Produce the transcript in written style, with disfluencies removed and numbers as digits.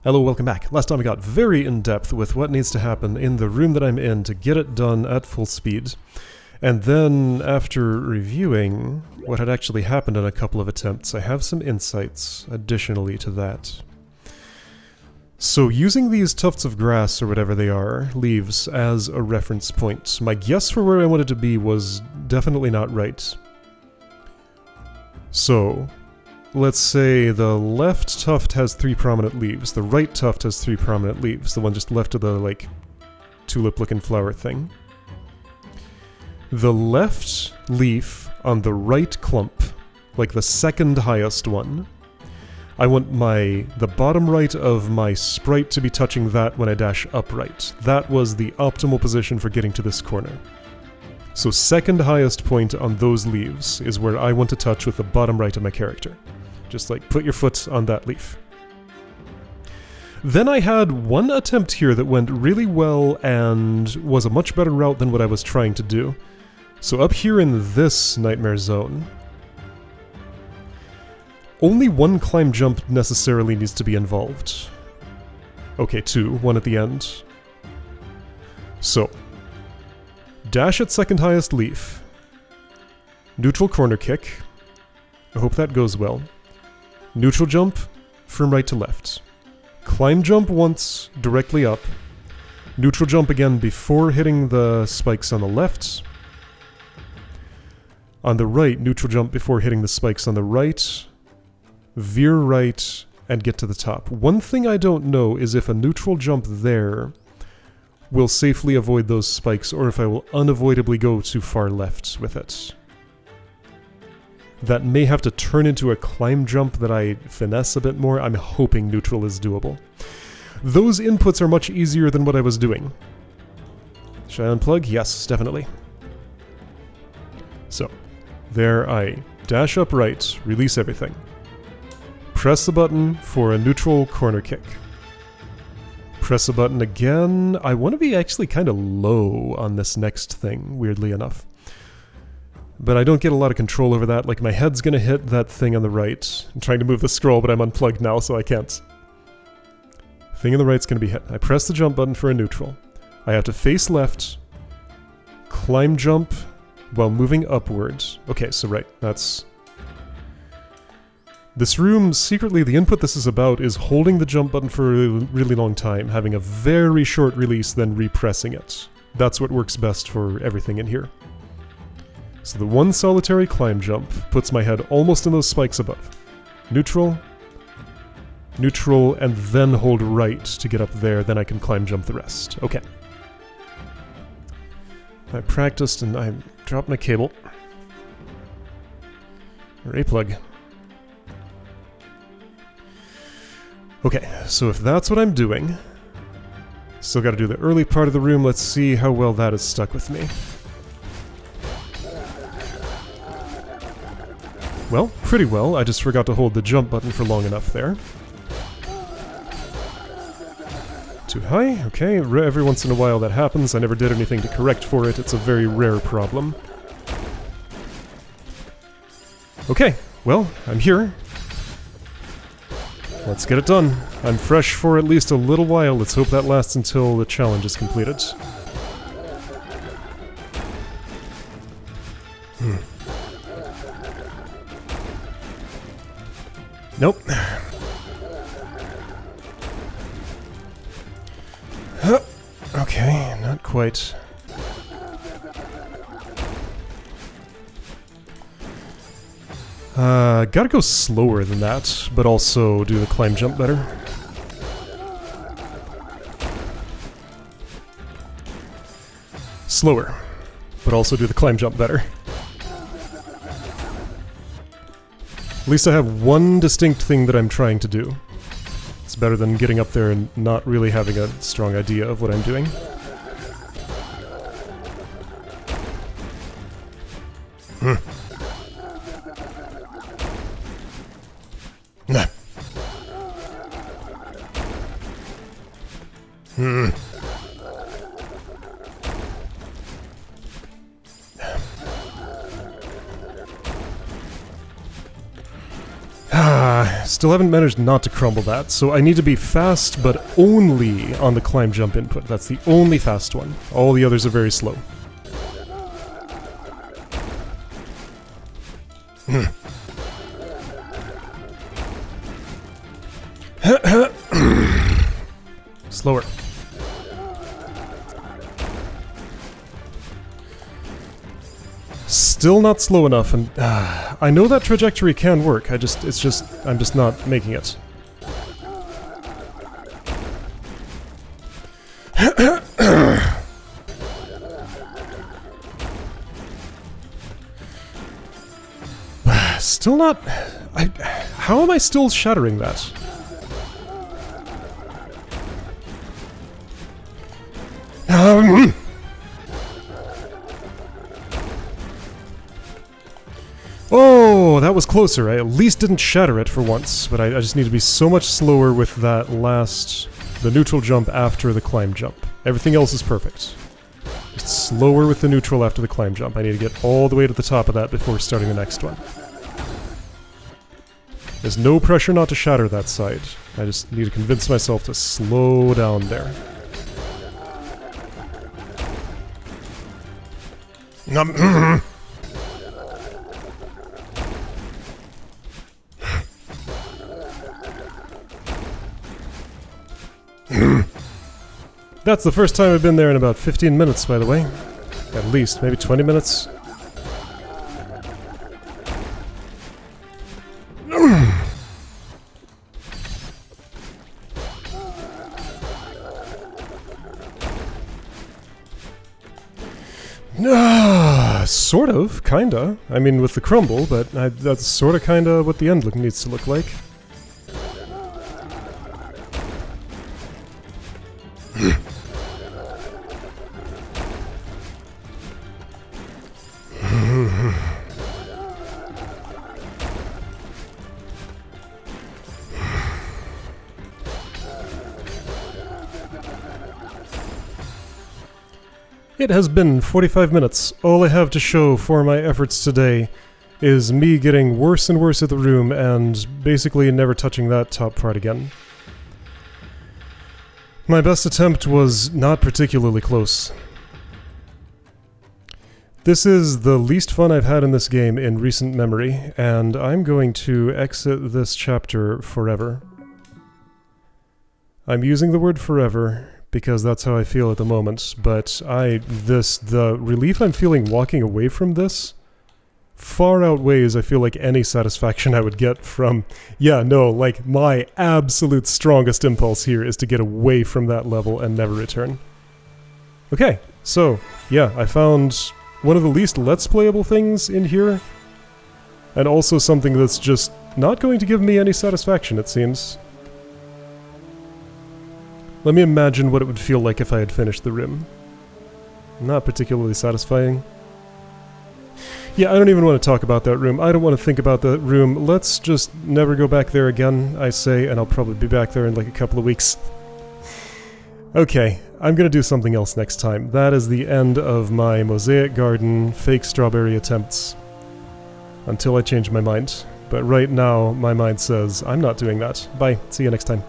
Hello, welcome back. Last time I got very in-depth with what needs to happen in the room that I'm in to get it done at full speed. And then, after reviewing what had actually happened in a couple of attempts, I have some insights additionally to that. So using these tufts of grass, or whatever they are, leaves, as a reference point, my guess for where I wanted to be was definitely not right. So, let's say the left tuft has 3 prominent leaves, the right tuft has 3 prominent leaves, the one just left of the, like, tulip-looking flower thing. The left leaf on the right clump, like the second highest one, I want the bottom right of my sprite to be touching that when I dash upright. That was the optimal position for getting to this corner. So second highest point on those leaves is where I want to touch with the bottom right of my character. Just like put your foot on that leaf. Then I had one attempt here that went really well and was a much better route than what I was trying to do. So up here in this nightmare zone, only one climb jump necessarily needs to be involved. Okay, 2, 1 at the end. So, dash at second highest leaf. Neutral corner kick. I hope that goes well. Neutral jump from right to left. Climb jump once, directly up. Neutral jump again before hitting the spikes on the left. On the right, neutral jump before hitting the spikes on the right. Veer right and get to the top. One thing I don't know is if a neutral jump there will safely avoid those spikes, or if I will unavoidably go too far left with it. That may have to turn into a climb jump that I finesse a bit more. I'm hoping neutral is doable. Those inputs are much easier than what I was doing. Should I unplug? Yes, definitely. So, there I dash upright, release everything. Press the button for a neutral corner kick. Press the button again. I want to be actually kind of low on this next thing, weirdly enough. But I don't get a lot of control over that. Like, my head's going to hit that thing on the right. I'm trying to move the scroll, but I'm unplugged now, so I can't. Thing on the right's going to be hit. I press the jump button for a neutral. I have to face left, climb jump while moving upwards. Okay, so right, that's... This room, secretly, the input this is about is holding the jump button for a really long time, having a very short release, then repressing it. That's what works best for everything in here. So the one solitary climb jump puts my head almost in those spikes above. Neutral, neutral, and then hold right to get up there, then I can climb jump the rest. Okay. I practiced and I dropped my cable. Array plug. Okay, so if that's what I'm doing, still gotta do the early part of the room. Let's see how well that is stuck with me. Well, pretty well. I just forgot to hold the jump button for long enough there. Too high? Okay, every once in a while that happens. I never did anything to correct for it. It's a very rare problem. Okay, well, I'm here. Let's get it done. I'm fresh for at least a little while. Let's hope that lasts until the challenge is completed. Nope. Okay, not quite. Gotta go slower than that, but also do the climb jump better. Slower, but also do the climb jump better. At least I have one distinct thing that I'm trying to do. It's better than getting up there and not really having a strong idea of what I'm doing. still haven't managed not to crumble that, so I need to be fast, but only on the climb jump input. That's the only fast one. All the others are very slow. Slower. Still not slow enough, and I know that trajectory can work. I'm just not making it. Still not. How am I still shattering that? Oh, that was closer. I at least didn't shatter it for once, but I just need to be so much slower with that the neutral jump after the climb jump. Everything else is perfect. Just slower with the neutral after the climb jump. I need to get all the way to the top of that before starting the next one. There's no pressure not to shatter that side. I just need to convince myself to slow down there. That's the first time I've been there in about 15 minutes, by the way. At least, maybe 20 minutes. Sort of, kinda. I mean, with the crumble, but that's sorta kinda what the end needs to look like. It has been 45 minutes. All I have to show for my efforts today is me getting worse and worse at the room and basically never touching that top part again. My best attempt was not particularly close. This is the least fun I've had in this game in recent memory, and I'm going to exit this chapter forever. I'm using the word forever because that's how I feel at the moment, but the relief I'm feeling walking away from this far outweighs, I feel like, any satisfaction I would get from, like, my absolute strongest impulse here is to get away from that level and never return. Okay, so, yeah, I found one of the least Let's Playable things in here, and also something that's just not going to give me any satisfaction, it seems. Let me imagine what it would feel like if I had finished the rim. Not particularly satisfying. Yeah, I don't even want to talk about that room. I don't want to think about that room. Let's just never go back there again, I say, and I'll probably be back there in like a couple of weeks. Okay, I'm gonna do something else next time. That is the end of my Mosaic Garden fake strawberry attempts. Until I change my mind. But right now, my mind says, I'm not doing that. Bye, see you next time.